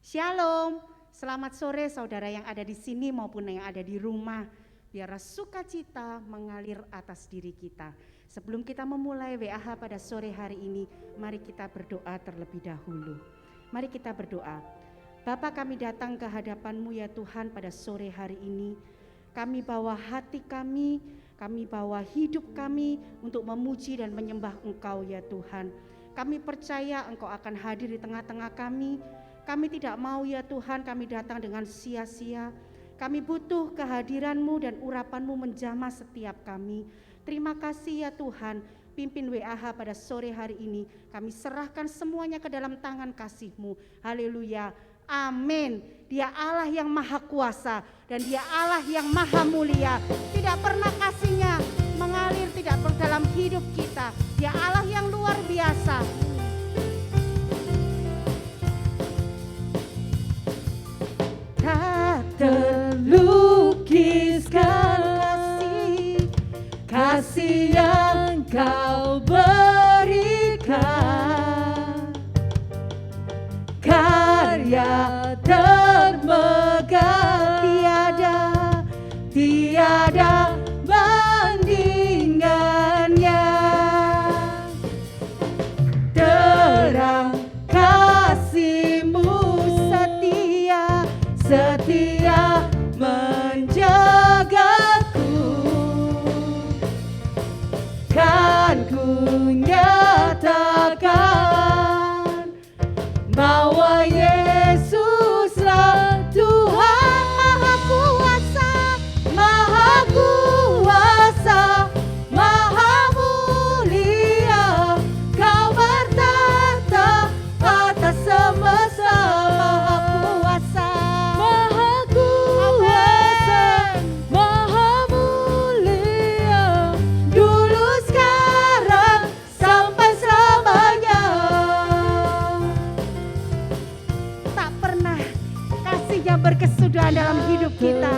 Shalom, selamat sore saudara yang ada di sini maupun yang ada di rumah. Biarlah sukacita mengalir atas diri kita. Sebelum kita memulai WAH pada sore hari ini, mari kita berdoa terlebih dahulu. Mari kita berdoa. Bapa, kami datang ke hadapan-Mu ya Tuhan pada sore hari ini. Kami bawa hati kami bawa hidup kami untuk memuji dan menyembah Engkau ya Tuhan. Kami percaya Engkau akan hadir di tengah-tengah kami. Kami tidak mau ya Tuhan kami datang dengan sia-sia. Kami butuh kehadiran-Mu dan urapan-Mu menjamah setiap kami. Terima kasih ya Tuhan, pimpin WAH pada sore hari ini. Kami serahkan semuanya ke dalam tangan kasih-Mu. Haleluya, amin. Dia Allah yang maha kuasa dan Dia Allah yang maha mulia. Tidak pernah kasih-Nya mengalir tidak dalam hidup kita. Dia Allah yang luar biasa. Tak terlukiskan kasih yang Kau berikan, karya termegah tiada bandingannya. Terang kasih-Mu setia menjagaku, kan ku nyatakan bahwa Yesuslah Tuhan Maha Kuasa, Maha Kuasa, Maha Mulia. Kau bertata atas semesta, Maha Kuasa, Maha Mulia, dulu sekarang sampai selamanya. Tak pernah kasih-Nya berkesudahan dalam hidup kita.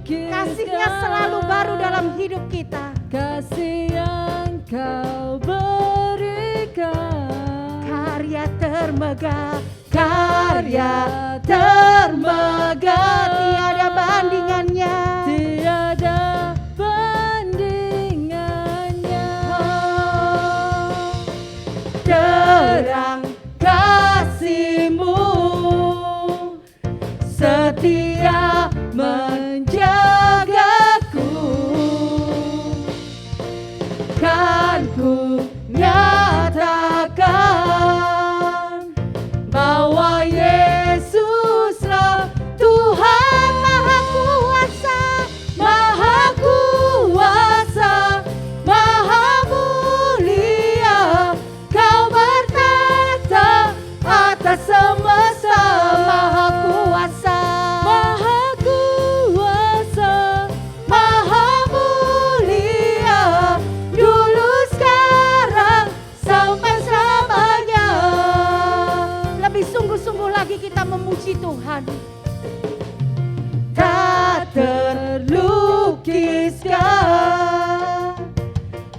Kasih-Nya selalu baru dalam hidup kita. Kasih yang Kau berikan, Karya termegah tiada bandingannya. tiada bandingannya. Terang kasih-Mu setia menjagaku, kan ku nyatakan bahwa Yesuslah Tuhan Maha Kuasa, Maha Kuasa, Maha Mulia. Kau bertata atas semesta, Maha Kuasa, Maha Kuasa, Maha Mulia, dulu sekarang sampai selamanya. Lebih sungguh-sungguh lagi kita memuji Tuhan. Tak terlukiskan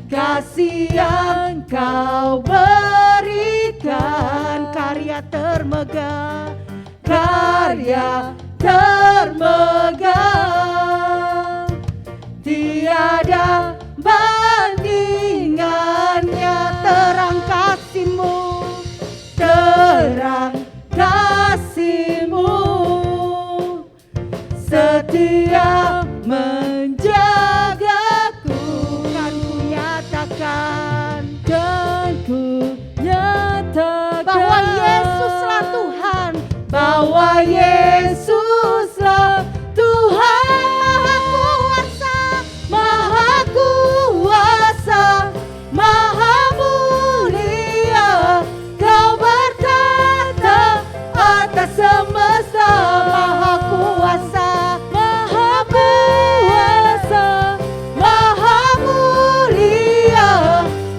kasih yang Kau berikan, karya termegah tiada bandingannya. Terang kasih-Mu setia menjagaku, kan ku nyatakan bahwa Yesuslah Tuhan, bahwa Yesuslah Tuhan Maha Kuasa, Maha Mulia. Kau bertata atas semesta, Maha Kuasa, Maha Kuasa, Maha Mulia,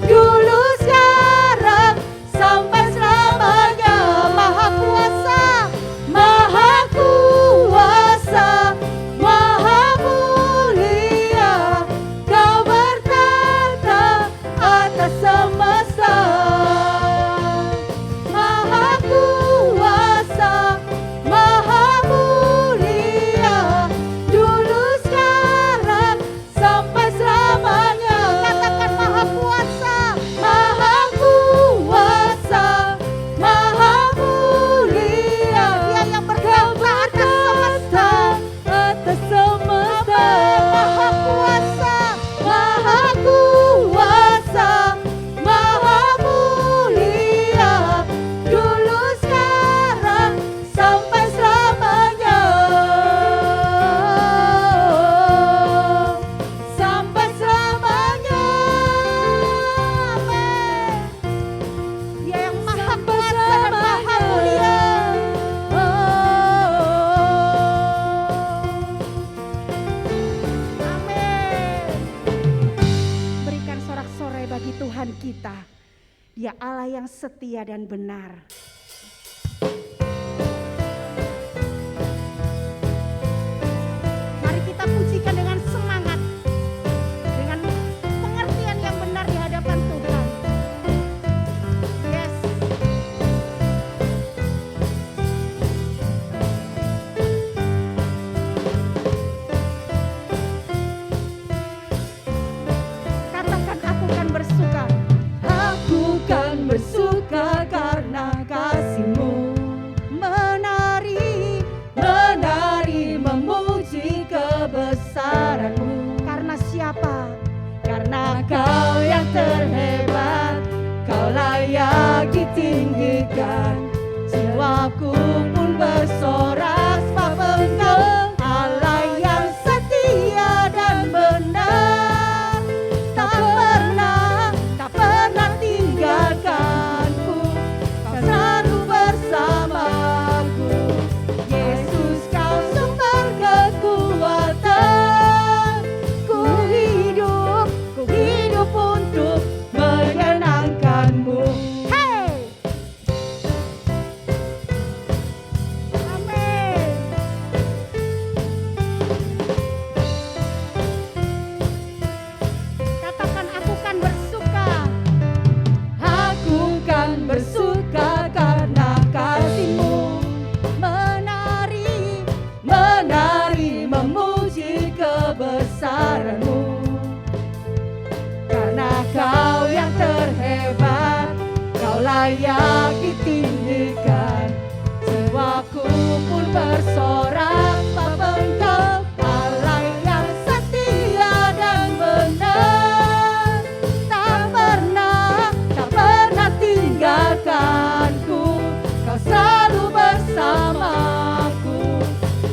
dulu sekarang sampai selamanya. Maha Kuasa, Maha setia dan benar. Mari kita pujikan dengan semangat, dengan pengertian yang benar di hadapan Tuhan. Yes. Katakan, aku kan bersuka. Aku kan bersuka karena kasih-Mu, Menari, menari memuji kebesaran-Mu. karena siapa? Karena Kau yang terhebat, Kau layak ditinggikan. Jiwaku pun bersorak sebab Engkau Allah yang setia dan benar. Tak pernah tinggalkanku, Kau selalu bersamaku. Yesus, Kau sumber kekuatan. Ku hidup untuk menyenangkan-Mu. Hey! Amin. Katakan, aku kan bersuka. Aku kan bersuka karena kasih-Mu, Menari, menari memuji kebesaran-Mu. Karena Kau yang terhebat, Kau layak ditinggikan. Jiwaku pun bersorak sebab Engkau Allah yang setia dan benar. Tak pernah tinggalkanku, Kau selalu bersamaku.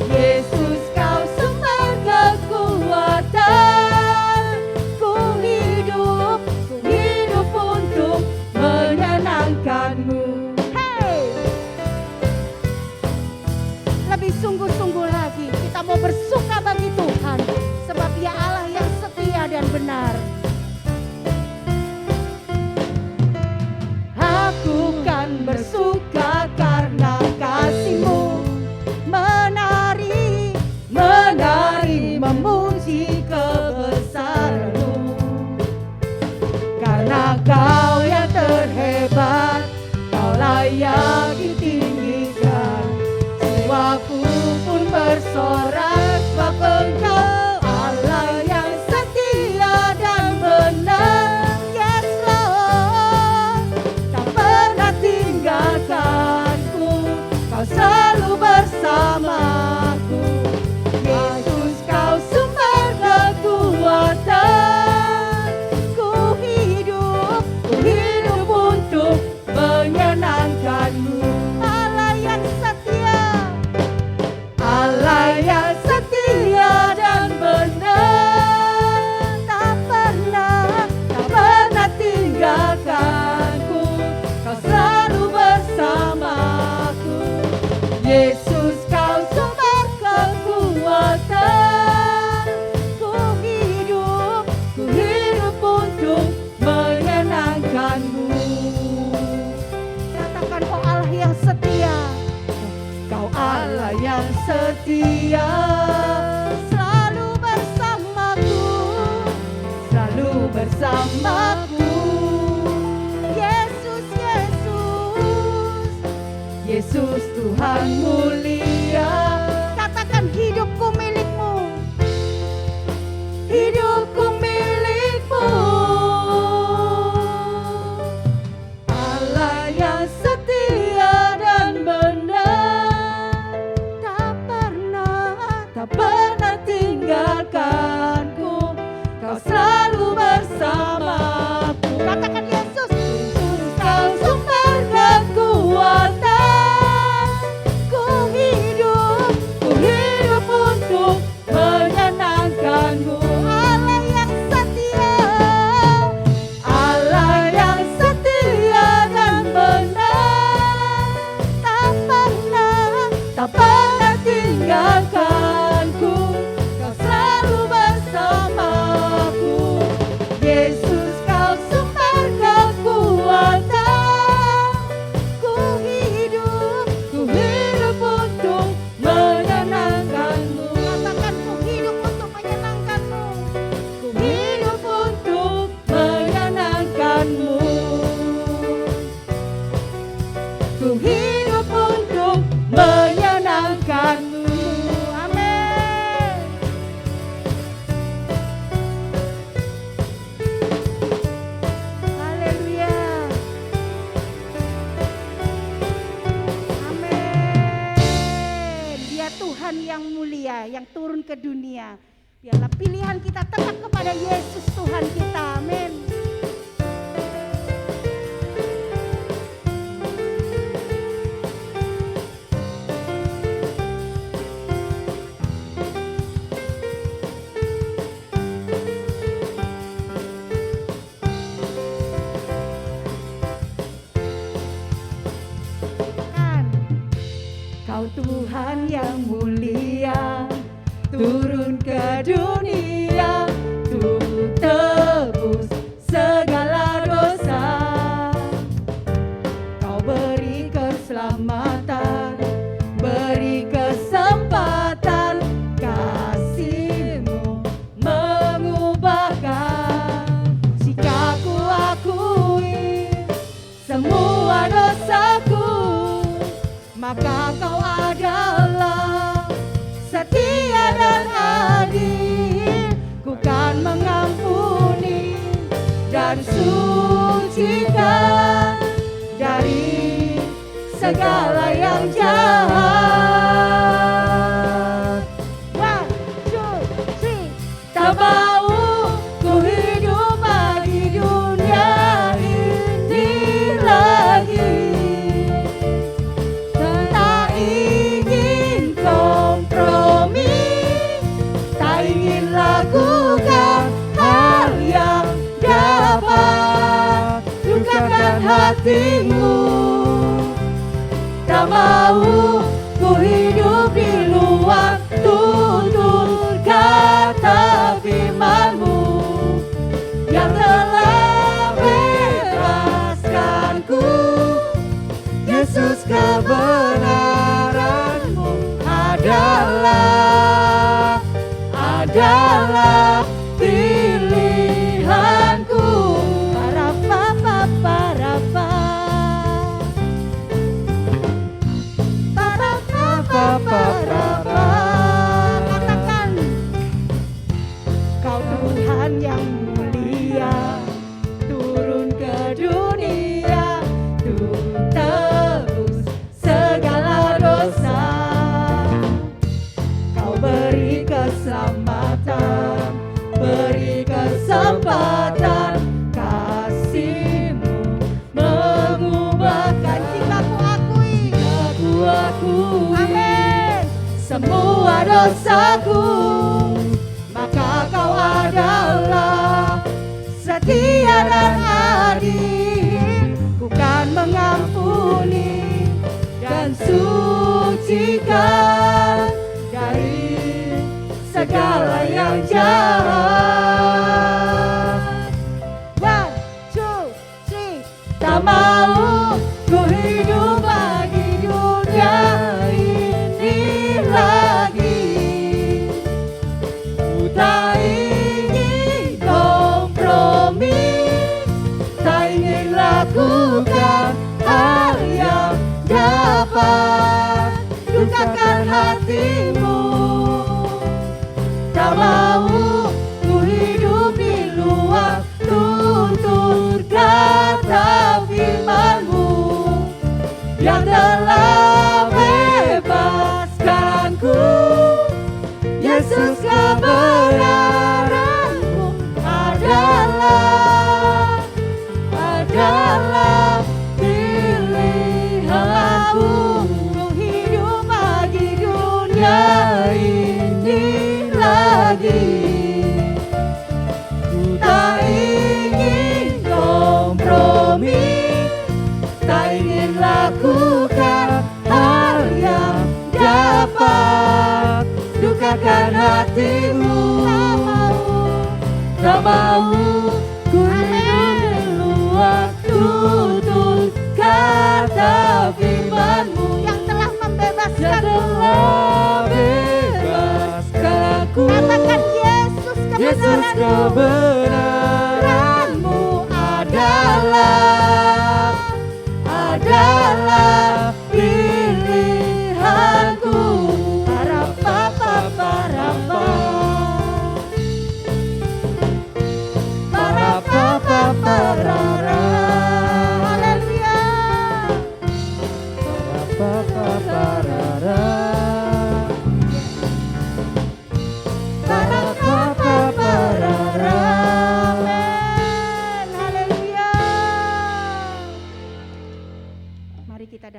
Yesus, Kau sumber kekuatan. Ku hidup untuk menyenangkan-Mu. hey! Lebih sungguh-sungguh lagi kita mau bersuka bagi Tuhan, sebab Dia Allah yang setia dan benar. Aku kan bersuka karena kasih-Mu, Menari, menari memuji kebesaran-Mu. Karena Kau yang terhebat, Kau layak ditinggikan. Jiwaku pun bersorak sebab Engkau Allah yang setia dan benar. yes Lord. Tak pernah tinggalkanku, Kau selalu bersamaku. Yesus, Kau sumber kekuatan. Ku hidup untuk menyenangkan-Mu. Allah yang setia, Allah yang setia dan benar. Tak pernah tinggalkanku, Kau selalu bersamaku. Yesus, Kau sumber kekuatan. Ku hidup untuk menyenangkan-Mu. katakan, oh Allah yang setia, Kau Allah yang setia, selalu bersamaku. selalu bersamaku. Yesus, Yesus, Yesus Tuhan mulia, katakan, hidupku milik-Mu. hidupku milik-Mu. Allah yang setia dan benar, tak pernah tinggalkanku. Kau selalu bersamaku. Katakan, Yesus, Kau sumber kekuatan. Ku ku hidup untuk menyenangkan-Mu. Amin. Haleluya. Amin. Dia Tuhan yang mulia, yang turun ke dunia. Biarlah pilihan kita tetap kepada Yesus Tuhan kita. Amin. Kau Tuhan yang mulia, turun ke dunia untuk tebus segala dosa. Kau beri keselamatan, beri kesempatan, kasih-Mu mengubahkan. Jika ku akui semua dosaku, maka Kau adalah setia dan adil. Ku kan mengampuni dan sucikan dari segala yang jahat. 1, 2, 3. Tak mau ku hidup di dunia ini lagi. Tak ingin kompromi, tak ingin lakukan hal yang dapat lukakan hati-Mu. Tak mau ku hidup di luar tutur kata firman-Mu yang telah bebaskanku. Yesus, kebenaran-Mu adalah pilihanku. Parapa, parapa, parapa, parapa. Katakan, Kau Tuhan yang mulia, turun ke dunia untuk tebus segala dosa. Kau beri keselamatan, beri kesempatan, kasih-Mu mengubahkan. jika ku akui, Aku akui amin, semua dosaku, maka Kau adalah setia dan adil. Ku kan mengampuni dan sucikan dari segala yang jahat. 1, 2, 3. Tak mau ku hidup di dunia ini lagi. Ku tak ingin kompromi, tak ingin lakukan hal yang dapat lukakan hati-Mu. Tak mau ku hidup di luar tutur kata firman-Mu yang telah bebaskanku. Yesus, kebenaran-Mu adalah pilihanku. Ku hidup di dunia ini lagi. Ku tak ingin kompromi, tak ingin lakukan hal yang dapat lukakan hati-Mu. Tak mau ku hidup di luar tutur kata firman-Mu Yang telah yang membebaskanku. telah bebaskanku. Katakan, Yesus, Yesus, kebenaran-Mu adalah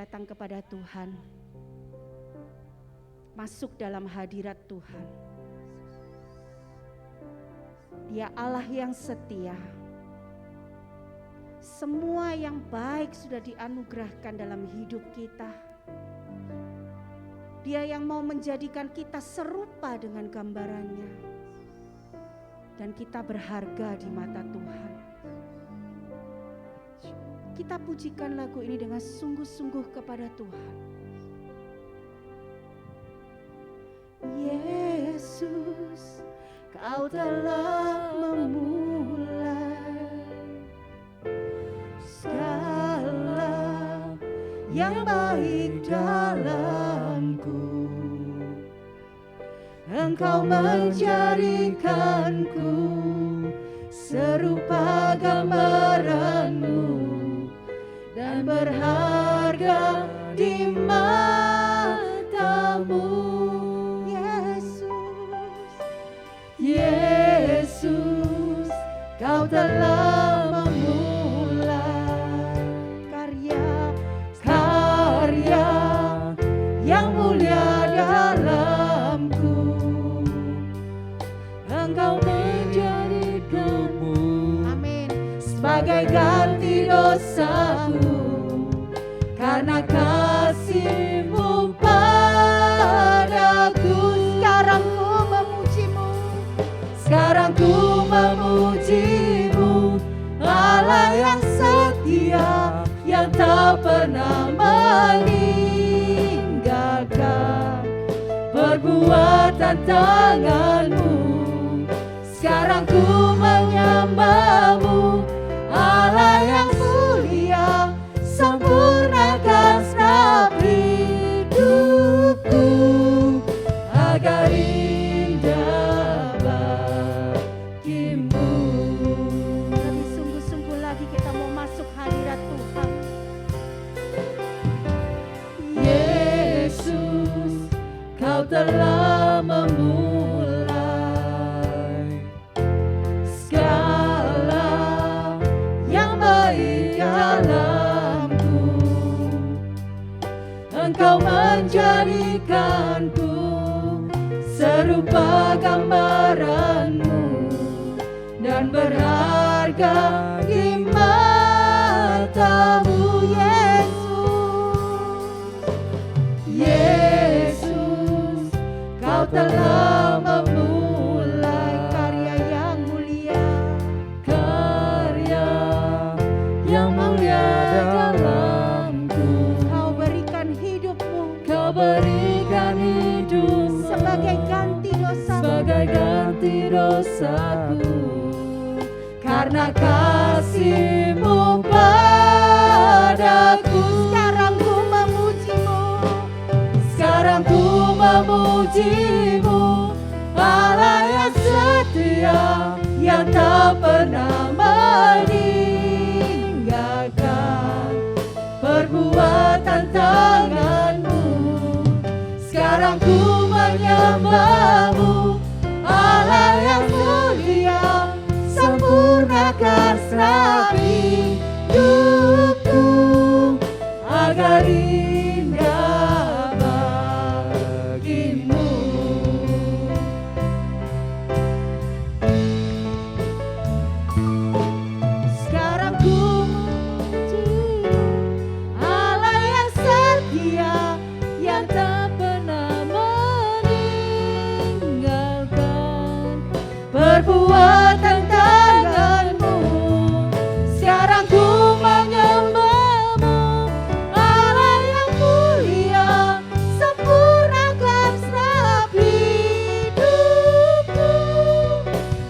datang kepada Tuhan, masuk dalam hadirat Tuhan. Dia Allah yang setia. Semua yang baik sudah dianugerahkan dalam hidup kita. Dia yang mau menjadikan kita serupa dengan gambarannya. Dan kita berharga di mata Tuhan. Kita pujikan lagu ini dengan sungguh-sungguh kepada Tuhan. Yesus, Kau telah memulai segala yang baik dalamku. Engkau menjadikanku serupa gambaranmu dan berharga di matamu. Yesus, Kau telah memulai karya yang mulia dalamku. Engkau menjadikanku, amin, sebagai ganti dosaku, karena kasih-Mu padaku. Sekarang ku memuji-Mu, Allah yang setia, yang tak pernah meninggalkan perbuatan tangan-Mu. Sekarang ku menyembah-Mu, Allah yang mulia, sempurnakan segenap hidupku agar indah bagimu. Lebih sungguh-sungguh lagi kita mau masuk hadirat Tuhan. Yesus, Kau telah memulai segala yang baik dalamku. Engkau menjadikanku serupa gambaran-Mu dan berharga di mata-Mu. Yesus, Kau telah memulai karya yang mulia dalamku. Kau berikan hidup-Mu, Kau berikan hidup sebagai ganti dosaku, karena kasih-Mu padaku. Sekarang ku memuji-Mu, Allah yang setia, yang tak pernah meninggalkan perbuatan tangan-Mu. Sekarang ku menyembah-Mu, Allah yang mulia, sempurnakan segenap hidupku agar indah bagimu. Sekarang ku memuji Allah yang setia, yang tak pernah meninggalkan perbuatan tangan-Mu. Sekarang ku menyembah-Mu, Allah yang mulia, sempurnakan segenap hidupku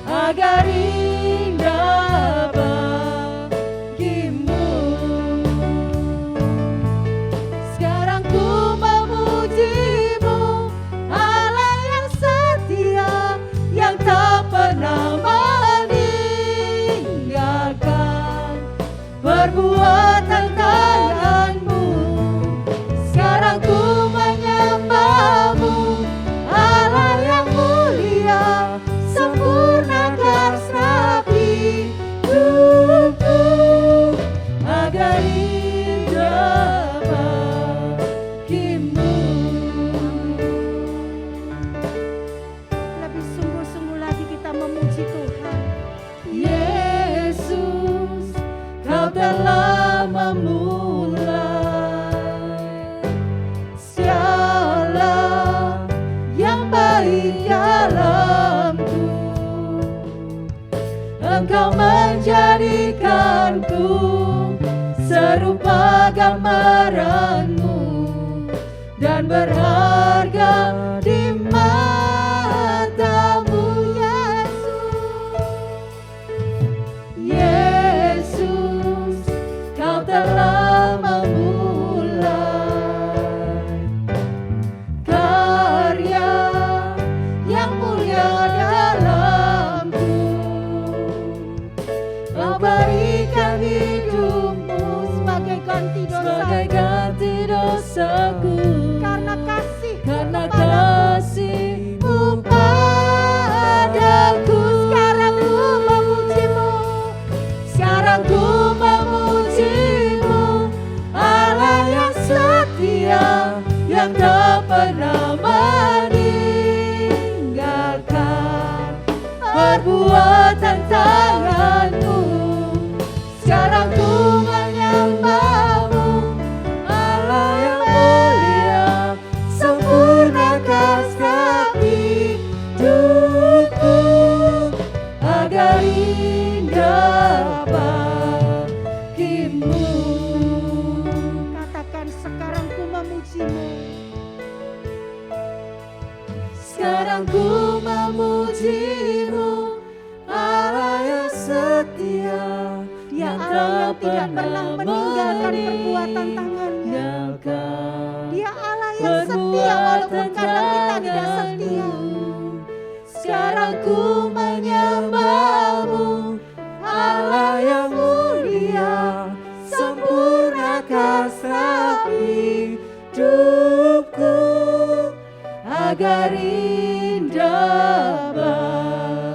agar indah bagimu. Sekarang ku memuji-Mu, Allah yang setia, yang tak pernah meninggalkan perbuatan tangan-Mu. Sekarang ku menyembah-Mu, Allah yang mulia, sempurnakan segenap hidupku agar indah bagimu. agung, serupa gambaranmu, dan berharga di matamu, Yesus. Kau telah memulai karya yang mulia dalamku. Kau berikan hidupmu sebagai ganti dosa, sebagai ganti dosaku. karena Karena kasih kasih-Mu padaku. sekarang ku memujimu, Allah yang setia, yang tak pernah meninggalkan perbuatan tangan-Mu. Sekarang ku menyembah-Mu, Allah yang mulia, sempurnakan setiap hidupku agar indah bagimu. katakan sekarang ku memujimu, Sekarang ku memujimu, Allah yang setia, Dia Allah yang tidak pernah meninggalkan perbuatan tangannya. Dia Allah yang setia walaupun kadang kita tidak setia. Sekarang ku menyembah-Mu, Allah yang mulia, sempurnakan setiap hidupku agar indah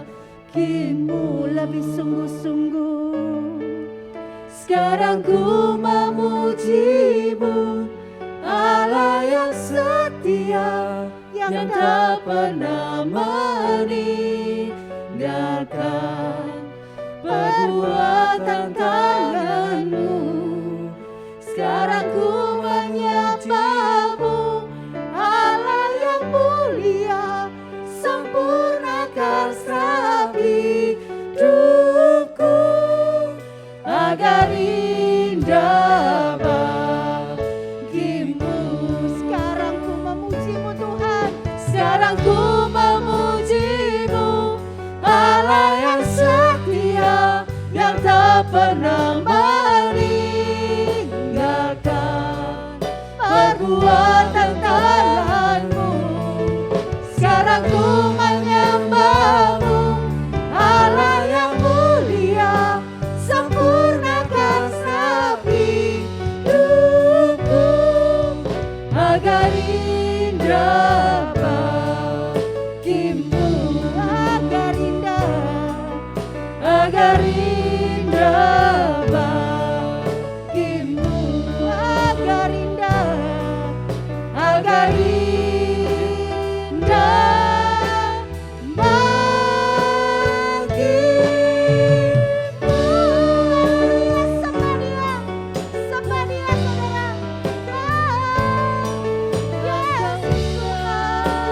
bagimu. Lebih sungguh-sungguh, Sekarang ku memuji-Mu, Allah yang setia, yang tak pernah meninggalkan perbuatan tangan-Mu. Sekarang ku menyembah-Mu, Allah yang mulia, sempurnakan setiap hidupku agar indah bagimu. sekarang ku memujimu Tuhan. Sekarang ku memuji-Mu, Allah yang setia, yang tak pernah meninggalkan perbuatan tangan-Mu. Sekarang ku menyembah-Mu, Allah yang mulia, sempurnakan setiap hidupku agar indah bagimu. Agar indah, Agar indah bagimu. agar indah, Agar indah bagimu. sapa dia saudara. Yesus Tuhan.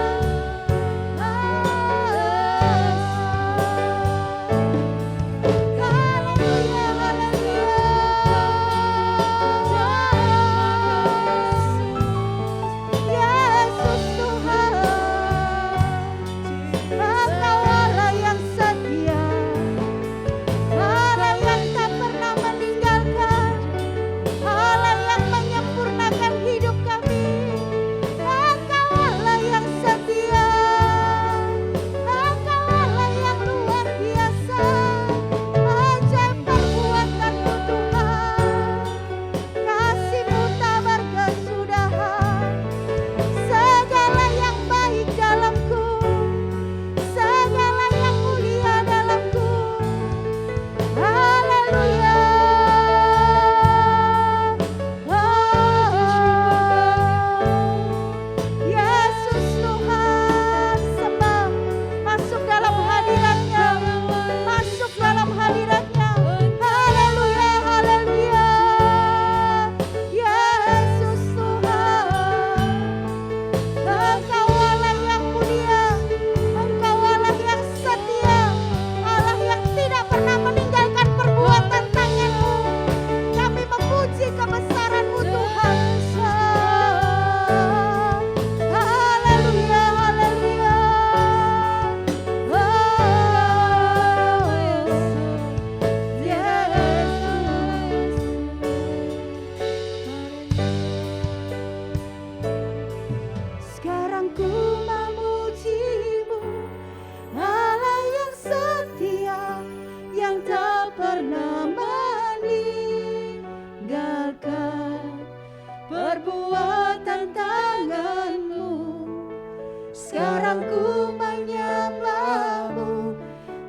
Sekarang ku menyembah-Mu,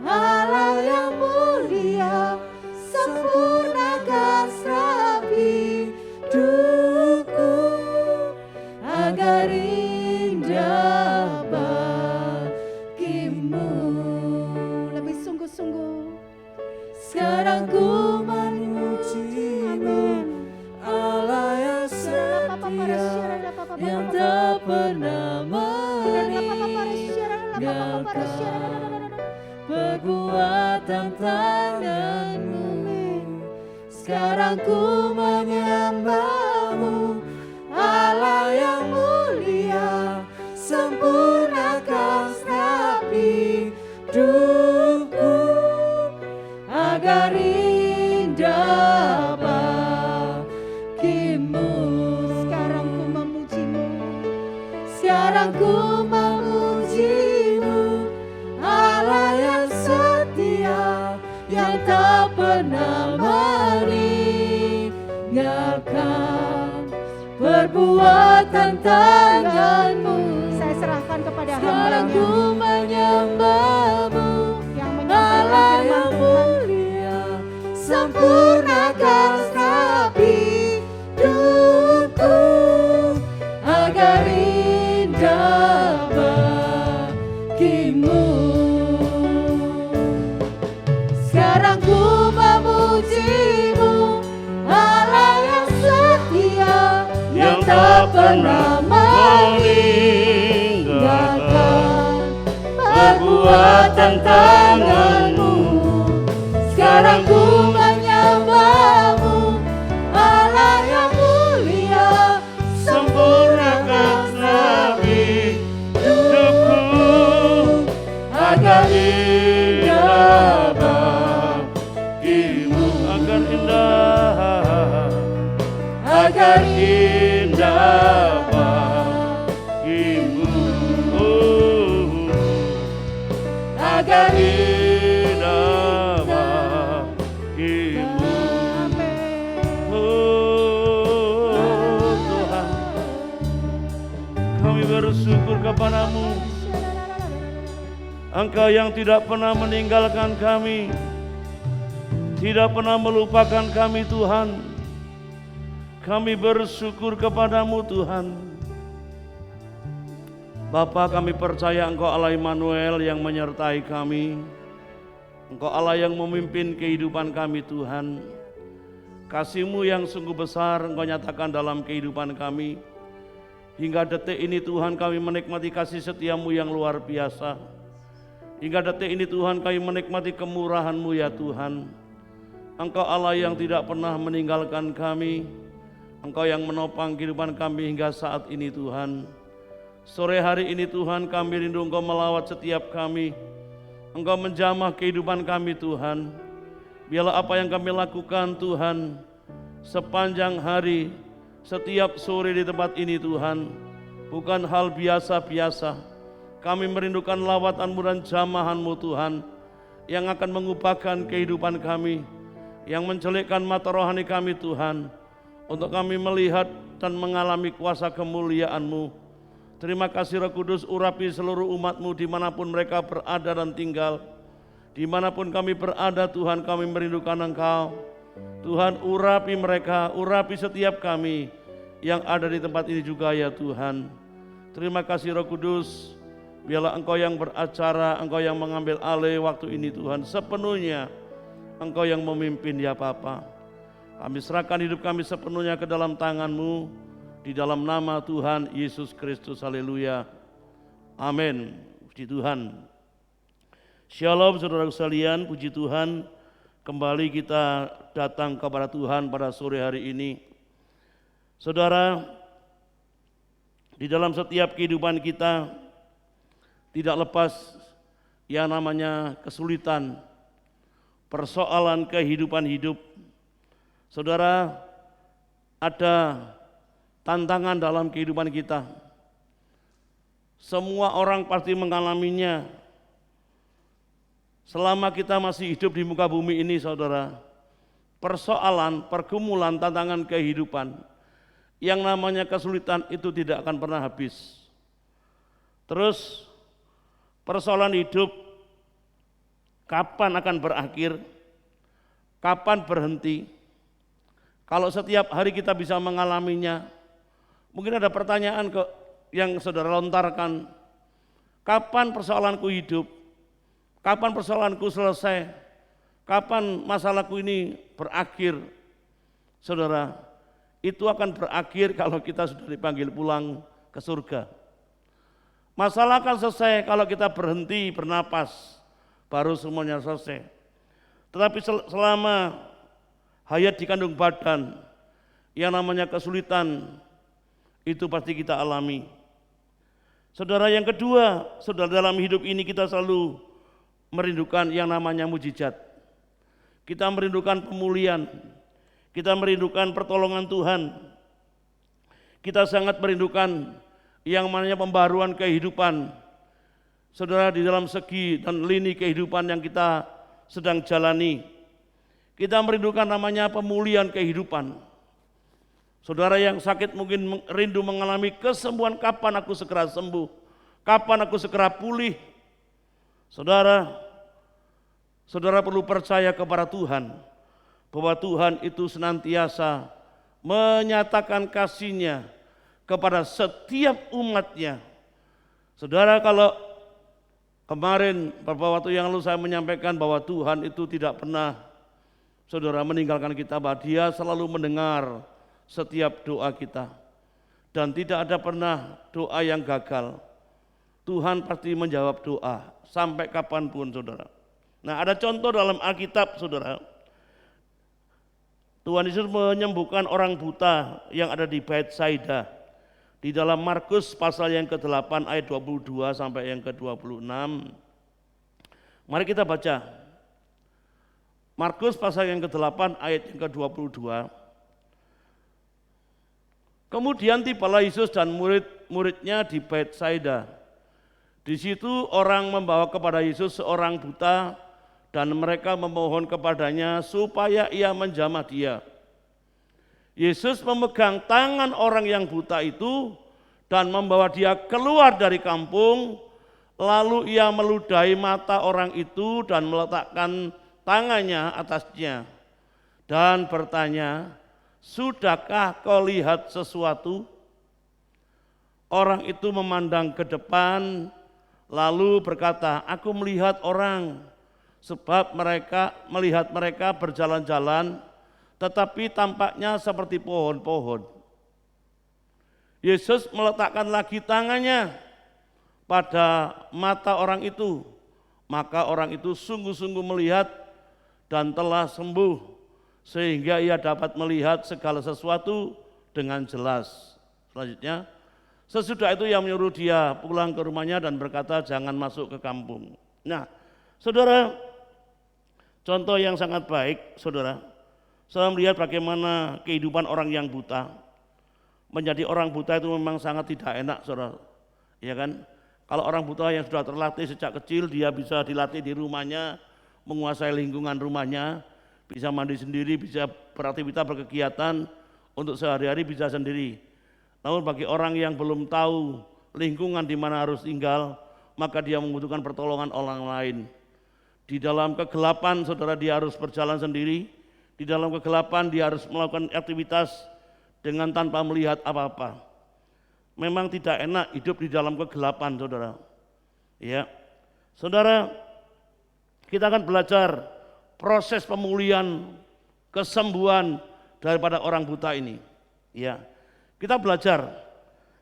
Allah yang mulia, sempurnakan serapi hidupku agar indah bagimu. Lebih sungguh-sungguh. Sekarang ku memuji-Mu, Allah yang setia, yang tak pernah meninggalkan perbuatan tangan-Mu. Sekarang ku menyembah-Mu, Allah yang mulia, sempurnakan serapi hidupku agar indah bagimu. Sekarang ku memuji-Mu, Sekarang ku memuji-Mu, Allah yang setia, yang tak pernah meninggalkan perbuatan tangan-Mu. saya serahkan kepada Sekarang hamba-Nya ku menyembah-Mu, yang Allah menyampaikan yang firman Tuhan. mulia, sempurnakan serapi hidupku agar indah bagimu. Sekarang ku memuji-Mu, Allah yang setia, yang tak pernah meninggalkan perbuatan tangan-Mu. Sekarang ku menyembah-Mu, Allah yang mulia, sempurnakan serapi hidupku agar indah bagimu. Agar indah, Agar indah bagimu. agar Indah bagimu. Oh Tuhan, kami bersyukur kepada-Mu, Engkau yang tidak pernah meninggalkan kami, tidak pernah melupakan kami Tuhan. Kami bersyukur kepada-Mu Tuhan. Bapa, kami percaya Engkau Allah Immanuel yang menyertai kami. Engkau Allah yang memimpin kehidupan kami Tuhan. Kasih-Mu yang sungguh besar Engkau nyatakan dalam kehidupan kami. Hingga detik ini Tuhan kami menikmati kasih setia-Mu yang luar biasa. Hingga detik ini Tuhan kami menikmati kemurahan-Mu ya Tuhan. Engkau Allah yang tidak pernah meninggalkan kami. Engkau yang menopang kehidupan kami hingga saat ini Tuhan. Sore hari ini Tuhan kami rindu Engkau melawat setiap kami. Engkau menjamah kehidupan kami Tuhan. Biarlah apa yang kami lakukan Tuhan sepanjang hari, setiap sore di tempat ini Tuhan, bukan hal biasa-biasa. Kami merindukan lawatan-Mu dan jamahan-Mu Tuhan, yang akan mengubahkan kehidupan kami, yang mencelikkan mata rohani kami Tuhan, untuk kami melihat dan mengalami kuasa kemuliaan-Mu. Terima kasih Roh Kudus, urapi seluruh umat-Mu dimanapun mereka berada dan tinggal. Dimanapun kami berada Tuhan, kami merindukan Engkau. Tuhan, urapi mereka, urapi setiap kami yang ada di tempat ini juga ya Tuhan. Terima kasih Roh Kudus, biarlah Engkau yang beracara, Engkau yang mengambil alih waktu ini Tuhan. Sepenuhnya Engkau yang memimpin ya Bapa. Kami serahkan hidup kami sepenuhnya ke dalam tangan-Mu. Di dalam nama Tuhan Yesus Kristus, haleluya, amin. Puji Tuhan. Shalom saudara sekalian, puji Tuhan. Kembali kita datang kepada Tuhan pada sore hari ini. Saudara, di dalam setiap kehidupan kita tidak lepas yang namanya kesulitan, persoalan kehidupan hidup. Saudara, ada tantangan dalam kehidupan kita. Semua orang pasti mengalaminya. Selama kita masih hidup di muka bumi ini saudara, persoalan, pergumulan, tantangan kehidupan, yang namanya kesulitan itu tidak akan pernah habis. Terus persoalan hidup kapan akan berakhir, kapan berhenti. Kalau setiap hari kita bisa mengalaminya, mungkin ada pertanyaan yang saudara lontarkan, kapan persoalanku hidup, kapan persoalanku selesai, kapan masalahku ini berakhir. Saudara, itu akan berakhir kalau kita sudah dipanggil pulang ke surga. Masalah akan selesai kalau kita berhenti bernapas, baru semuanya selesai. Tetapi selama hayat di kandung badan, yang namanya kesulitan, itu pasti kita alami. Saudara, yang kedua, saudara, dalam hidup ini kita selalu merindukan yang namanya mujizat. Kita merindukan pemulihan, kita merindukan pertolongan Tuhan. Kita sangat merindukan yang namanya pembaruan kehidupan. Saudara, di dalam segi dan lini kehidupan yang kita sedang jalani, kita merindukan namanya pemulihan kehidupan. Saudara yang sakit mungkin rindu mengalami kesembuhan, kapan aku segera sembuh, kapan aku segera pulih. Saudara perlu percaya kepada Tuhan, bahwa Tuhan itu senantiasa menyatakan kasih-Nya kepada setiap umat-Nya. Saudara, kalau kemarin beberapa waktu yang lalu saya menyampaikan bahwa Tuhan itu tidak pernah, saudara, meninggalkan kita, bahwa Dia selalu mendengar setiap doa kita dan tidak ada pernah doa yang gagal. Tuhan pasti menjawab doa sampai kapanpun, saudara. Nah, ada contoh dalam Alkitab, saudara. Tuhan Yesus menyembuhkan orang buta yang ada di Betsaida. Di dalam Markus pasal yang ke-8 ayat 22 sampai yang ke-26. Mari kita baca. Markus pasal yang ke-8 ayat yang ke-22. Kemudian tibalah Yesus dan murid-muridnya di Betsaida. Di situ orang membawa kepada Yesus seorang buta dan mereka memohon kepadanya supaya ia menjamah dia. Yesus memegang tangan orang yang buta itu dan membawa dia keluar dari kampung, lalu ia meludahi mata orang itu dan meletakkan tangannya atasnya dan bertanya, "Sudahkah kau lihat sesuatu?" Orang itu memandang ke depan lalu berkata, "Aku melihat orang, sebab melihat mereka berjalan-jalan, tetapi tampaknya seperti pohon-pohon." Yesus meletakkan lagi tangannya pada mata orang itu, maka orang itu sungguh-sungguh melihat dan telah sembuh, sehingga ia dapat melihat segala sesuatu dengan jelas. Selanjutnya, sesudah itu ia menyuruh dia pulang ke rumahnya dan berkata, "Jangan masuk ke kampung." Nah, saudara, contoh yang sangat baik, saudara. Saya melihat bagaimana kehidupan orang yang buta. Menjadi orang buta itu memang sangat tidak enak, saudara. Ya kan? Kalau orang buta yang sudah terlatih sejak kecil, dia bisa dilatih di rumahnya, menguasai lingkungan rumahnya, bisa mandi sendiri, bisa beraktivitas, berkegiatan, untuk sehari-hari bisa sendiri. Namun bagi orang yang belum tahu lingkungan di mana harus tinggal, maka dia membutuhkan pertolongan orang lain. Di dalam kegelapan, saudara, dia harus berjalan sendiri. Di dalam kegelapan dia harus melakukan aktivitas dengan tanpa melihat apa-apa. Memang tidak enak hidup di dalam kegelapan, saudara. Ya, saudara, kita akan belajar proses pemulihan, kesembuhan daripada orang buta ini. Ya, kita belajar.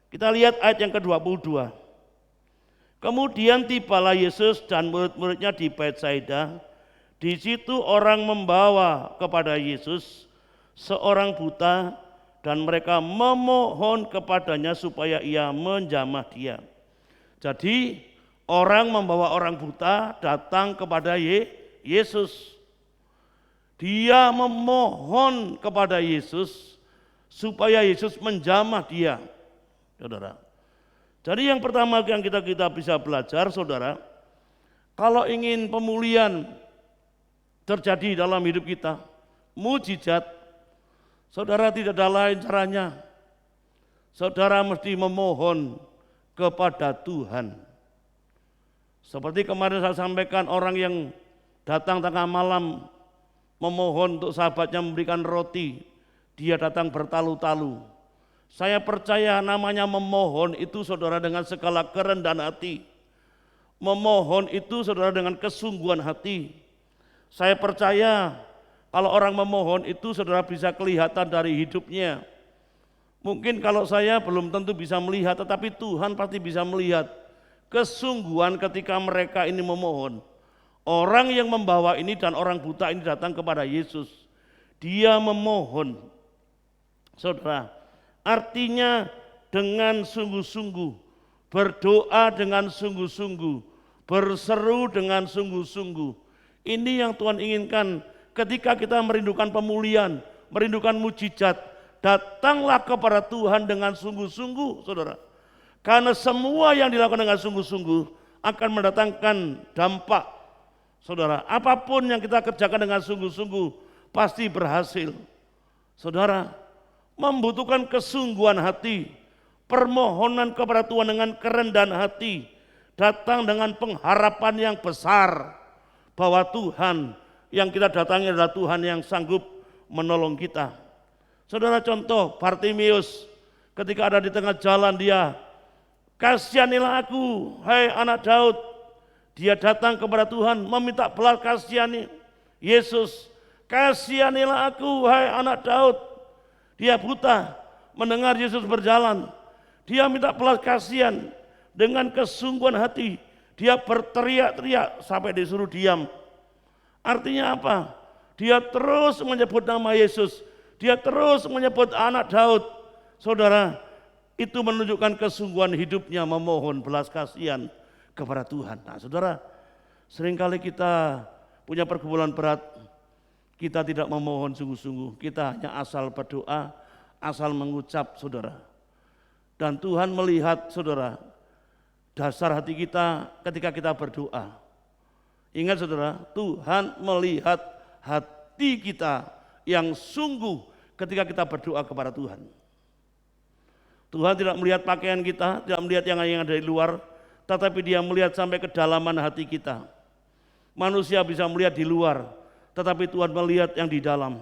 Kita lihat ayat yang ke-22. Kemudian tibalah Yesus dan murid-muridnya di Betsaida. Di situ orang membawa kepada Yesus seorang buta dan mereka memohon kepadanya supaya ia menjamah dia. Jadi orang membawa orang buta datang kepada Yesus. Dia memohon kepada Yesus supaya Yesus menjamah dia, saudara. Jadi yang pertama yang kita bisa belajar, saudara, kalau ingin pemulihan terjadi dalam hidup kita, mujizat, saudara, tidak ada lain caranya. Saudara mesti memohon kepada Tuhan. Seperti kemarin saya sampaikan, orang yang datang tengah malam memohon untuk sahabatnya memberikan roti, dia datang bertalu-talu. Saya percaya namanya memohon itu saudara dengan segala kerendahan hati. Memohon itu saudara dengan kesungguhan hati. Saya percaya kalau orang memohon itu saudara bisa kelihatan dari hidupnya. Mungkin kalau saya belum tentu bisa melihat, tetapi Tuhan pasti bisa melihat kesungguhan ketika mereka ini memohon. Orang yang membawa ini dan orang buta ini datang kepada Yesus. Dia memohon. Saudara, artinya dengan sungguh-sungguh, berdoa dengan sungguh-sungguh, berseru dengan sungguh-sungguh. Ini yang Tuhan inginkan ketika kita merindukan pemulihan, merindukan mujizat, datanglah kepada Tuhan dengan sungguh-sungguh, saudara. Karena semua yang dilakukan dengan sungguh-sungguh akan mendatangkan dampak, saudara. Apapun yang kita kerjakan dengan sungguh-sungguh pasti berhasil. Saudara, membutuhkan kesungguhan hati, permohonan kepada Tuhan dengan kerendahan hati, datang dengan pengharapan yang besar bahwa Tuhan yang kita datangi adalah Tuhan yang sanggup menolong kita. Saudara, contoh Bartimeus ketika ada di tengah jalan, dia, kasihanilah aku, hai anak Daud. Dia datang kepada Tuhan meminta belas kasihani. Yesus, kasihanilah aku, hai anak Daud. Dia buta, mendengar Yesus berjalan. Dia minta belas kasihan dengan kesungguhan hati. Dia berteriak-teriak sampai disuruh diam. Artinya apa? Dia terus menyebut nama Yesus. Dia terus menyebut anak Daud. Saudara, itu menunjukkan kesungguhan hidupnya memohon belas kasihan kepada Tuhan. Nah, saudara, seringkali kita punya pergumulan berat, kita tidak memohon sungguh-sungguh, kita hanya asal berdoa, asal mengucap, saudara. Dan Tuhan melihat, saudara, dasar hati kita ketika kita berdoa. Ingat, saudara, Tuhan melihat hati kita yang sungguh ketika kita berdoa kepada Tuhan. Tuhan tidak melihat pakaian kita, tidak melihat yang ada di luar, tetapi Dia melihat sampai kedalaman hati kita. Manusia bisa melihat di luar, tetapi Tuhan melihat yang di dalam.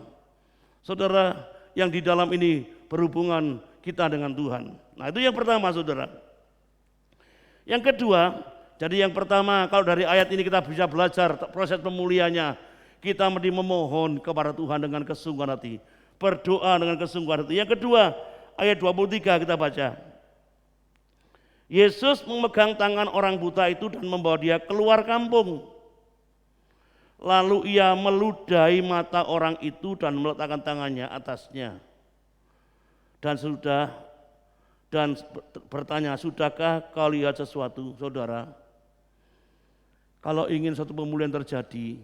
Saudara, yang di dalam ini berhubungan kita dengan Tuhan. Nah, itu yang pertama, saudara. Yang kedua, jadi yang pertama, kalau dari ayat ini kita bisa belajar proses pemulihannya, kita mesti memohon kepada Tuhan dengan kesungguhan hati, berdoa dengan kesungguhan hati. Yang kedua, ayat 23 kita baca. Yesus memegang tangan orang buta itu dan membawa dia keluar kampung. Lalu ia meludahi mata orang itu dan meletakkan tangannya atasnya. Dan bertanya, sudahkah kau lihat sesuatu, saudara? Kalau ingin suatu pemulihan terjadi,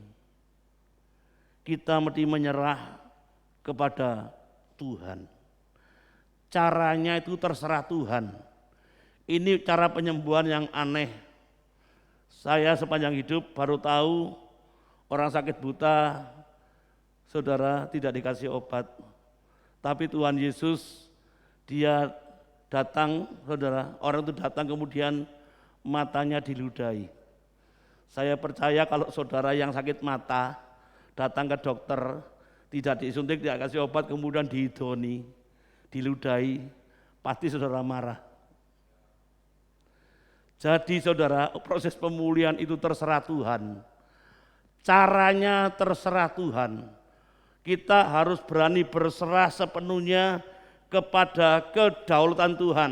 kita mesti menyerah kepada Tuhan. Caranya itu terserah Tuhan. Ini cara penyembuhan yang aneh. Saya sepanjang hidup baru tahu orang sakit buta, saudara, tidak dikasih obat. Tapi Tuhan Yesus, Dia datang, saudara, orang itu datang kemudian matanya diludahi. Saya percaya kalau saudara yang sakit mata datang ke dokter, tidak disuntik, tidak kasih obat, kemudian dihidoni, diludahi, pasti saudara marah. Jadi saudara, proses pemulihan itu terserah Tuhan. Caranya terserah Tuhan. Kita harus berani berserah sepenuhnya kepada kedaulatan Tuhan.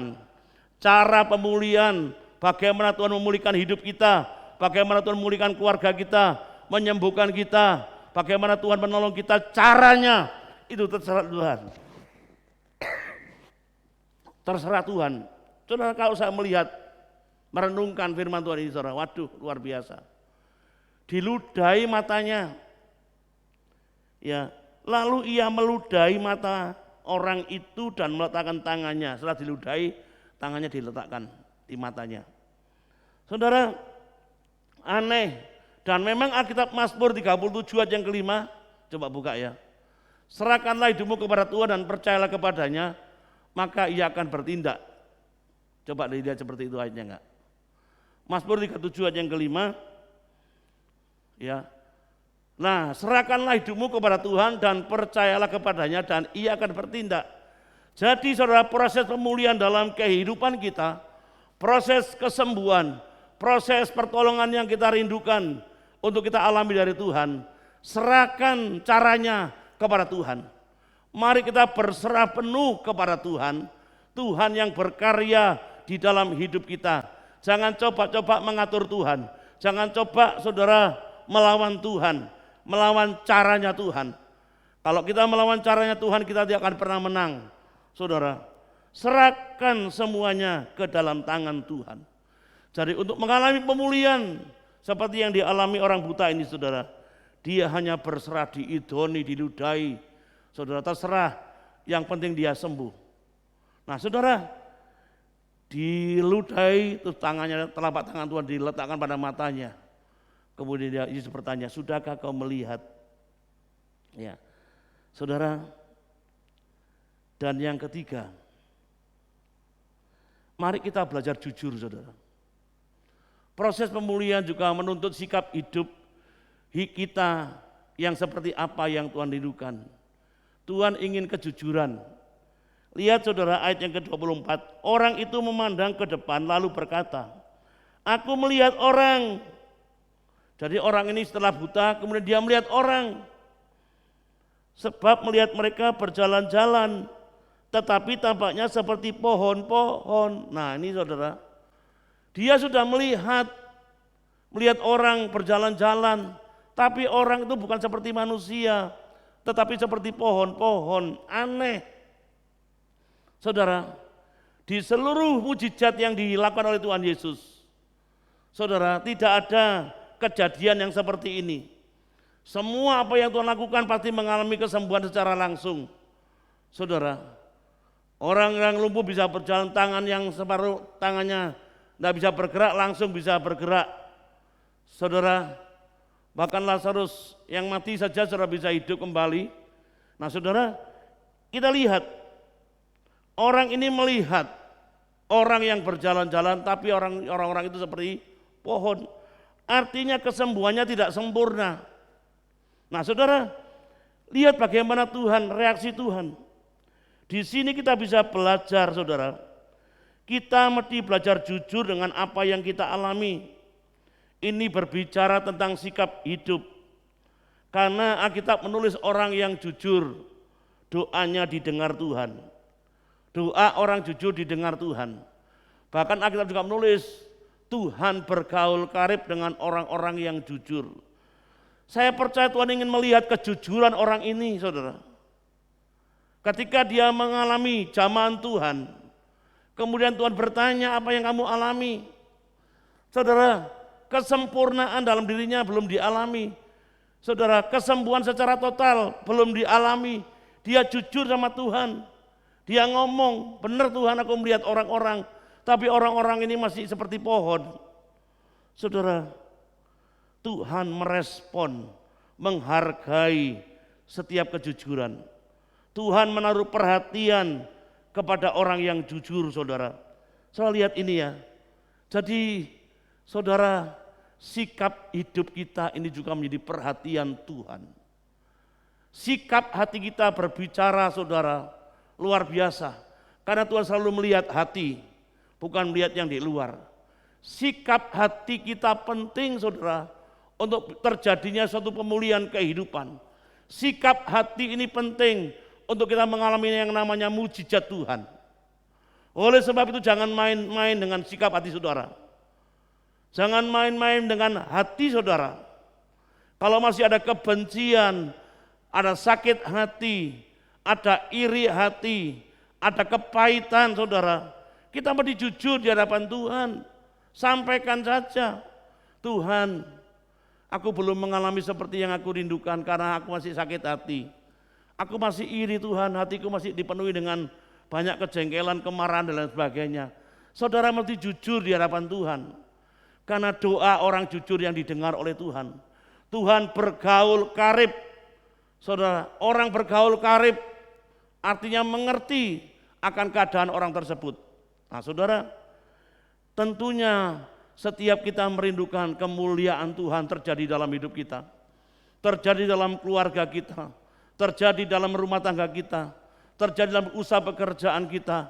Cara pemulihan, bagaimana Tuhan memulihkan hidup kita, bagaimana Tuhan memulihkan keluarga kita, menyembuhkan kita, bagaimana Tuhan menolong kita, caranya itu terserah Tuhan. Terserah Tuhan. Saudara, kalau saya melihat, merenungkan firman Tuhan ini, saudara, waduh, luar biasa. Diludahi matanya. Ya, lalu ia meludahi mata orang itu dan meletakkan tangannya. Setelah diludahi, tangannya diletakkan di matanya. Saudara, aneh. Dan memang Alkitab Mazmur 37 ayat yang kelima, coba buka ya. Serahkanlah hidupmu kepada Tuhan dan percayalah kepadanya, maka ia akan bertindak. Coba dilihat seperti itu ayatnya enggak? Mazmur 37 ayat yang kelima. Ya. Nah, serahkanlah hidupmu kepada Tuhan dan percayalah kepadanya dan Ia akan bertindak. Jadi saudara, proses pemulihan dalam kehidupan kita, proses kesembuhan, proses pertolongan yang kita rindukan untuk kita alami dari Tuhan, serahkan caranya kepada Tuhan. Mari kita berserah penuh kepada Tuhan, Tuhan yang berkarya di dalam hidup kita. Jangan coba-coba mengatur Tuhan, jangan coba saudara melawan Tuhan, melawan caranya Tuhan. Kalau kita melawan caranya Tuhan, kita tidak akan pernah menang. Saudara, serahkan semuanya ke dalam tangan Tuhan. Jadi untuk mengalami pemulihan seperti yang dialami orang buta ini, saudara, dia hanya berserah, diidoni, diludahi. Saudara, terserah, yang penting dia sembuh. Nah saudara, diludahi, terus tangannya, telapak tangan Tuhan diletakkan pada matanya. Kemudian Yesus bertanya, sudahkah kau melihat? Ya, saudara. Dan yang ketiga, mari kita belajar jujur, saudara. Proses pemulihan juga menuntut sikap hidup kita yang seperti apa yang Tuhan rindukan. Tuhan ingin kejujuran. Lihat saudara, ayat yang ke-24, orang itu memandang ke depan lalu berkata, aku melihat orang. Jadi orang ini setelah buta, kemudian dia melihat orang. Sebab melihat mereka berjalan-jalan, tetapi tampaknya seperti pohon-pohon. Nah ini saudara, dia sudah melihat orang berjalan-jalan, tapi orang itu bukan seperti manusia, tetapi seperti pohon-pohon, aneh. Saudara, di seluruh mujizat yang dilakukan oleh Tuhan Yesus, saudara, tidak ada kejadian yang seperti ini. Semua apa yang Tuhan lakukan pasti mengalami kesembuhan secara langsung. Saudara, orang yang lumpuh bisa berjalan, tangan yang separuh tangannya tidak bisa bergerak langsung bisa bergerak. Saudara, bahkan Lazarus yang mati saja saudara bisa hidup kembali. Nah saudara, kita lihat orang ini melihat orang yang berjalan-jalan, tapi orang-orang itu seperti pohon. Artinya kesembuhannya tidak sempurna. Nah saudara, lihat bagaimana Tuhan, reaksi Tuhan. Di sini kita bisa belajar saudara, kita mesti belajar jujur dengan apa yang kita alami. Ini berbicara tentang sikap hidup. Karena Alkitab menulis orang yang jujur, doanya didengar Tuhan. Doa orang jujur didengar Tuhan. Bahkan Alkitab juga menulis, Tuhan bergaul karib dengan orang-orang yang jujur. Saya percaya Tuhan ingin melihat kejujuran orang ini, saudara. Ketika dia mengalami jamahan Tuhan, kemudian Tuhan bertanya, apa yang kamu alami? Saudara, kesempurnaan dalam dirinya belum dialami. Saudara, kesembuhan secara total belum dialami. Dia jujur sama Tuhan. Dia ngomong, benar Tuhan, aku melihat orang-orang, tapi orang-orang ini masih seperti pohon. Saudara, Tuhan merespon, menghargai setiap kejujuran. Tuhan menaruh perhatian kepada orang yang jujur, saudara. Saudara lihat ini ya. Jadi, saudara, sikap hidup kita ini juga menjadi perhatian Tuhan. Sikap hati kita berbicara, saudara, luar biasa. Karena Tuhan selalu melihat hati, bukan melihat yang di luar. Sikap hati kita penting, saudara, untuk terjadinya suatu pemulihan kehidupan. Sikap hati ini penting untuk kita mengalami yang namanya mujizat Tuhan. Oleh sebab itu jangan main-main dengan sikap hati saudara. Jangan main-main dengan hati saudara. Kalau masih ada kebencian, ada sakit hati, ada iri hati, ada kepahitan saudara, kita mesti jujur di hadapan Tuhan. Sampaikan saja, Tuhan, aku belum mengalami seperti yang aku rindukan karena aku masih sakit hati. Aku masih iri Tuhan, hatiku masih dipenuhi dengan banyak kejengkelan, kemarahan dan lain sebagainya. Saudara mesti jujur di hadapan Tuhan. Karena doa orang jujur yang didengar oleh Tuhan. Tuhan bergaul karib. Saudara, orang bergaul karib artinya mengerti akan keadaan orang tersebut. Nah saudara, tentunya setiap kita merindukan kemuliaan Tuhan terjadi dalam hidup kita, terjadi dalam keluarga kita, terjadi dalam rumah tangga kita, terjadi dalam usaha pekerjaan kita,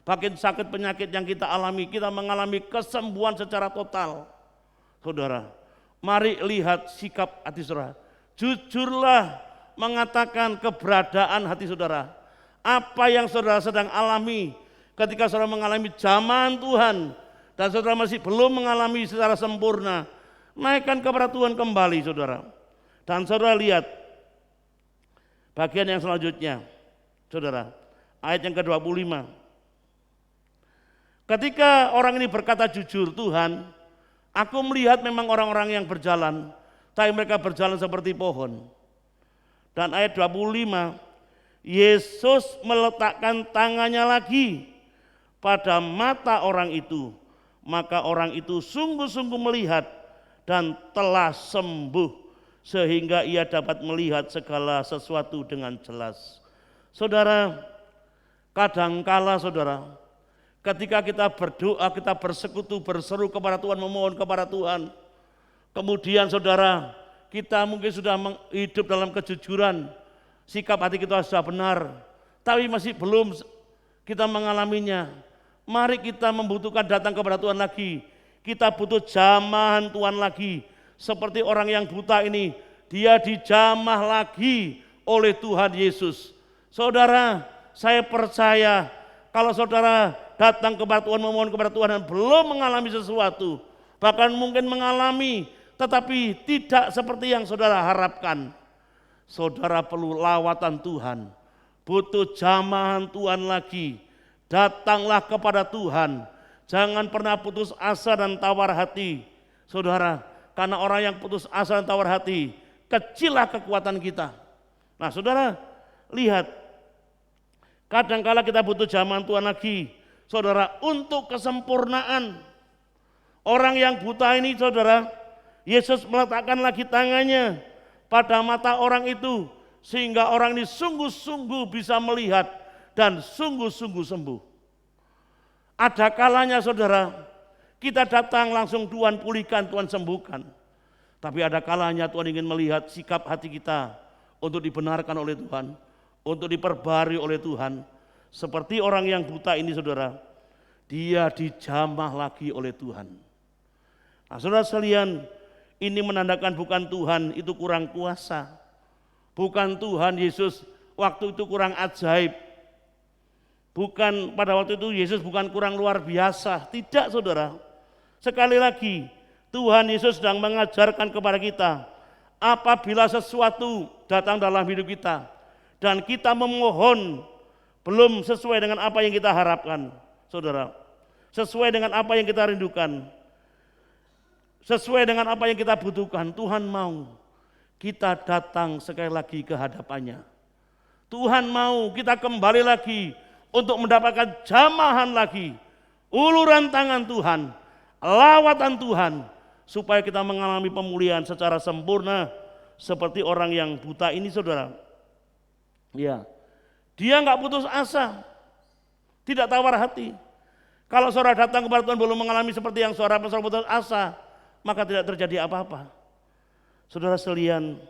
bahkan sakit penyakit yang kita alami, kita mengalami kesembuhan secara total. Saudara, mari lihat sikap hati saudara. Jujurlah mengatakan keberadaan hati saudara. Apa yang saudara sedang alami ketika saudara mengalami zaman Tuhan dan saudara masih belum mengalami secara sempurna, naikkan kepada Tuhan kembali saudara. Dan saudara lihat bagian yang selanjutnya, saudara, ayat yang ke-25. Ketika orang ini berkata jujur, Tuhan, aku melihat memang orang-orang yang berjalan, tapi mereka berjalan seperti pohon. Dan ayat 25, Yesus meletakkan tangannya lagi pada mata orang itu, maka orang itu sungguh-sungguh melihat dan telah sembuh, sehingga ia dapat melihat segala sesuatu dengan jelas. Saudara, kadangkala saudara, ketika kita berdoa, kita bersekutu, berseru kepada Tuhan, memohon kepada Tuhan, kemudian saudara, kita mungkin sudah hidup dalam kejujuran, sikap hati kita sudah benar, tapi masih belum kita mengalaminya. Mari kita membutuhkan datang kepada Tuhan lagi. Kita butuh jamahan Tuhan lagi. Seperti orang yang buta ini, dia dijamah lagi oleh Tuhan Yesus. Saudara, saya percaya kalau saudara datang kepada Tuhan, memohon kepada Tuhan dan belum mengalami sesuatu, bahkan mungkin mengalami tetapi tidak seperti yang saudara harapkan, saudara perlu lawatan Tuhan, butuh jamahan Tuhan lagi. Datanglah kepada Tuhan, jangan pernah putus asa dan tawar hati, saudara, karena orang yang putus asa dan tawar hati, kecillah kekuatan kita. Nah saudara, lihat, kadangkala kita butuh jamahan Tuhan lagi, saudara, untuk kesempurnaan. Orang yang buta ini saudara, Yesus meletakkan lagi tangannya pada mata orang itu, sehingga orang ini sungguh-sungguh bisa melihat dan sungguh-sungguh sembuh. Ada kalanya saudara, kita datang langsung Tuhan pulihkan, Tuhan sembuhkan. Tapi ada kalanya Tuhan ingin melihat sikap hati kita untuk dibenarkan oleh Tuhan, untuk diperbarui oleh Tuhan. Seperti orang yang buta ini saudara, dia dijamah lagi oleh Tuhan. Nah saudara sekalian, ini menandakan bukan Tuhan itu kurang kuasa, bukan Tuhan Yesus waktu itu kurang ajaib, bukan pada waktu itu Yesus bukan kurang luar biasa, tidak saudara. Sekali lagi Tuhan Yesus sedang mengajarkan kepada kita, apabila sesuatu datang dalam hidup kita dan kita memohon belum sesuai dengan apa yang kita harapkan, saudara, sesuai dengan apa yang kita rindukan, sesuai dengan apa yang kita butuhkan, Tuhan mau kita datang sekali lagi ke hadapannya. Tuhan mau kita kembali lagi untuk mendapatkan jamahan lagi, uluran tangan Tuhan, lawatan Tuhan, supaya kita mengalami pemulihan secara sempurna seperti orang yang buta ini saudara. Ya, dia nggak putus asa, tidak tawar hati. Kalau saudara datang kepada Tuhan belum mengalami seperti yang saudara putus asa, maka tidak terjadi apa-apa. Saudara sekalian,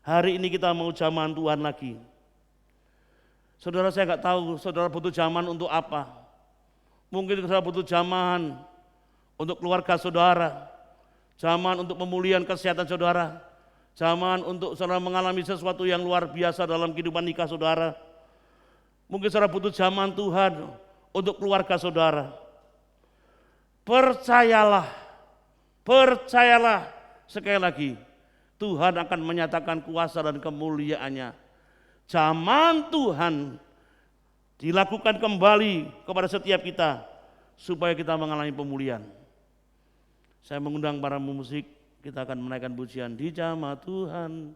hari ini kita mau jamahan Tuhan lagi. Saudara, saya nggak tahu saudara butuh jamahan untuk apa. Mungkin saudara butuh jamahan untuk keluarga saudara, jamahan untuk pemulihan kesehatan saudara, jamahan untuk saudara mengalami sesuatu yang luar biasa dalam kehidupan nikah saudara. Mungkin saudara butuh jamahan Tuhan untuk keluarga saudara. Percayalah, percayalah sekali lagi, Tuhan akan menyatakan kuasa dan kemuliaannya. Zaman Tuhan dilakukan kembali kepada setiap kita supaya kita mengalami pemulihan. Saya mengundang para pemusik, kita akan menaikkan pujian di zaman Tuhan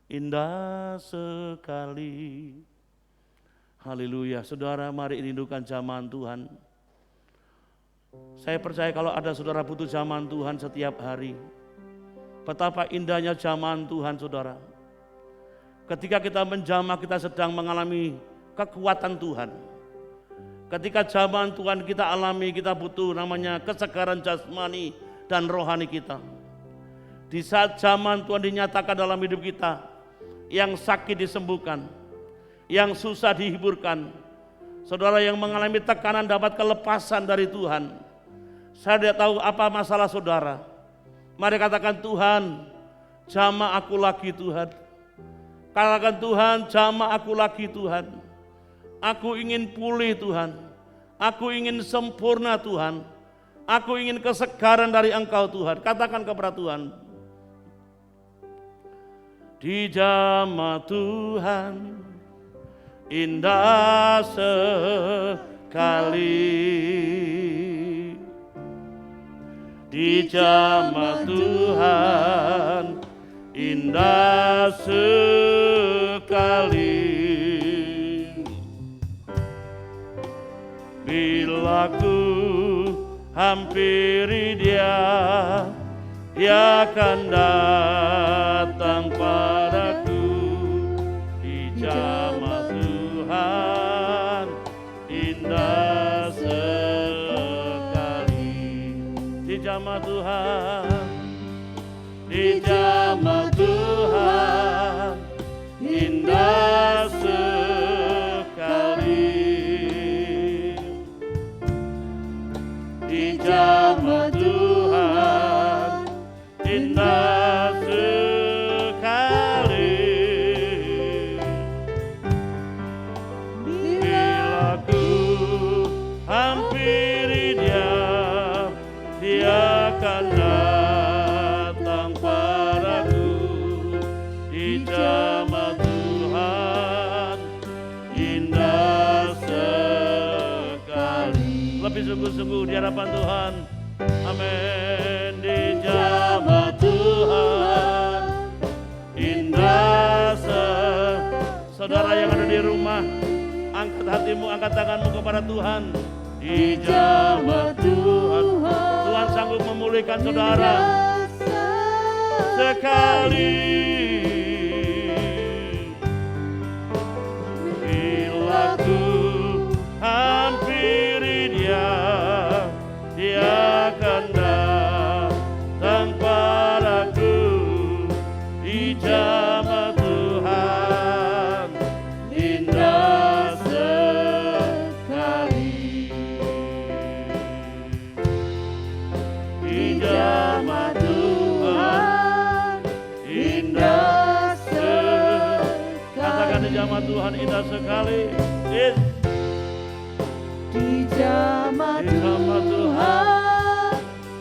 indah sekali. Haleluya. Saudara, mari rindukan zaman Tuhan. Saya percaya kalau ada saudara butuh zaman Tuhan setiap hari, betapa indahnya zaman Tuhan saudara. Ketika kita menjamah, kita sedang mengalami kekuatan Tuhan. Ketika zaman Tuhan kita alami, kita butuh namanya kesegaran jasmani, dan rohani kita. Di saat zaman Tuhan dinyatakan dalam hidup kita, yang sakit disembuhkan, yang susah dihiburkan, saudara yang mengalami tekanan dapat kelepasan dari Tuhan. Saya tidak tahu apa masalah saudara. Mari katakan, Tuhan, jamah aku lagi Tuhan. Katakan, Tuhan, jamah aku lagi Tuhan. Aku ingin pulih Tuhan. Aku ingin sempurna Tuhan. Aku ingin kesegaran dari Engkau Tuhan. Katakan kepada Tuhan. Di jamah Tuhan indah sekali. Di jamah Tuhan indah sekali. Bila ku hampiri Dia, Dia akan datang padaku. Di jamah Tuhan indah sekali. Di jamah Tuhan, di jamah Tuhan indah sekali. Di jamah Tuhan indah sekali. Bila ku hampiri Dia, Dia akan datang padaku. Di jamah Tuhan indah sekali. Lebih sungguh-sungguh di hadapan Tuhan. Amin. Di jamah Tuhan indah sekali. Saudara yang ada di rumah, angkat hatimu, angkat tanganmu kepada Tuhan. Di jamah Tuhan, Tuhan sanggup memulihkan saudara sekali. Bila ku hampiri Dia, Dia akan datang padaku. Di jamah Tuhan indah sekali. Di jamah Tuhan indah sekali. Katakan, di jamah Tuhan indah sekali. Di jamah Tuhan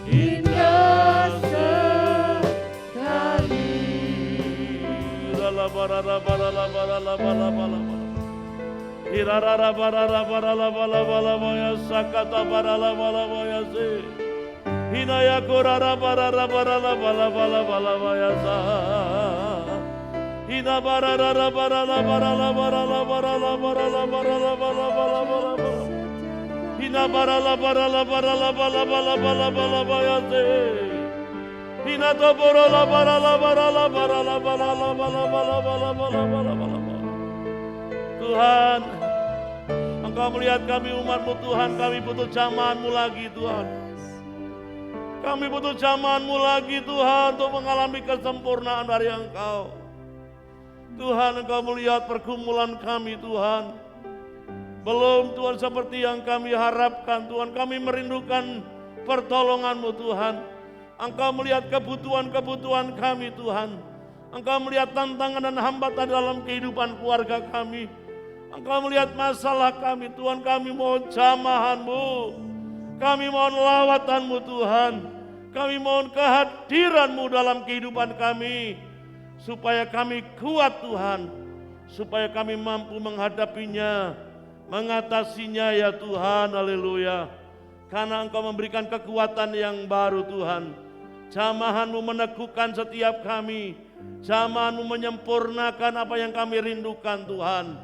indah sekali. Hina barala barala barala bala bala bala bala bayate. Hina to barala barala barala barala barala bala bala bala bala bala bala. Tuhan, Engkau melihat kami umat-Mu Tuhan, kami butuh jamahan-Mu lagi Tuhan. Kami butuh jamahan-Mu lagi Tuhan untuk mengalami kesempurnaan dari Engkau. Tuhan, Engkau melihat pergumulan kami Tuhan. Belum Tuhan seperti yang kami harapkan Tuhan. Kami merindukan pertolongan-Mu Tuhan. Engkau melihat kebutuhan-kebutuhan kami Tuhan. Engkau melihat tantangan dan hambatan dalam kehidupan keluarga kami. Engkau melihat masalah kami Tuhan. Kami mohon jamahan-Mu. Kami mohon lawatan-Mu Tuhan. Kami mohon kehadiran-Mu dalam kehidupan kami. Supaya kami kuat Tuhan. Supaya kami mampu menghadapinya, mengatasinya ya Tuhan, haleluya. Karena Engkau memberikan kekuatan yang baru Tuhan. Jamahan-Mu meneguhkan setiap kami. Jamahan-Mu menyempurnakan apa yang kami rindukan Tuhan.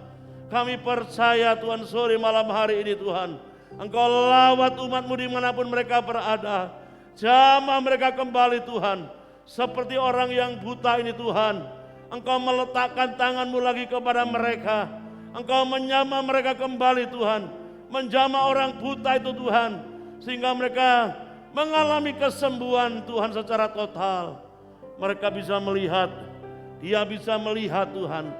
Kami percaya Tuhan sore malam hari ini Tuhan. Engkau lawat umat-Mu dimanapun mereka berada. Jamah mereka kembali Tuhan. Seperti orang yang buta ini Tuhan. Engkau meletakkan tangan-Mu lagi kepada mereka. Engkau menyamah mereka kembali Tuhan. Menjamah orang buta itu Tuhan. Sehingga mereka mengalami kesembuhan Tuhan secara total. Mereka bisa melihat, dia bisa melihat Tuhan.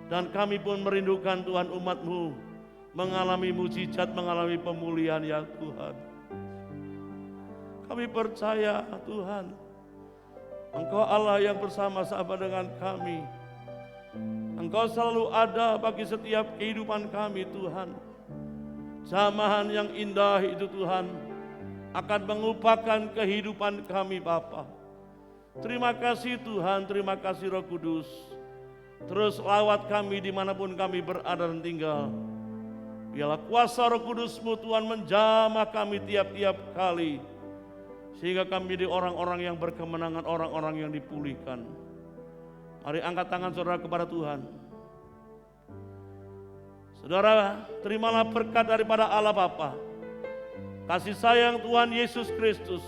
Dan kami pun merindukan Tuhan umat-Mu mengalami mujizat, mengalami pemulihan ya Tuhan. Kami percaya Tuhan, Engkau Allah yang bersama-sama dengan kami. Engkau selalu ada bagi setiap kehidupan kami Tuhan. Jamahan yang indah itu Tuhan akan mengupahkan kehidupan kami Bapa. Terima kasih Tuhan, terima kasih Roh Kudus. Terus lawat kami dimanapun kami berada dan tinggal. Biarlah kuasa Roh Kudus-Mu Tuhan menjamah kami tiap-tiap kali. Sehingga kami menjadi orang-orang yang berkemenangan, orang-orang yang dipulihkan. Mari angkat tangan saudara kepada Tuhan. Saudara, terimalah berkat daripada Allah Bapa, kasih sayang Tuhan Yesus Kristus,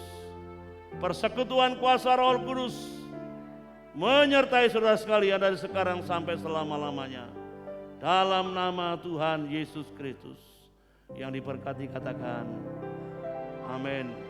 persekutuan kuasa Roh Kudus, menyertai saudara sekalian dari sekarang sampai selama-lamanya. Dalam nama Tuhan Yesus Kristus yang diberkati katakan, amin.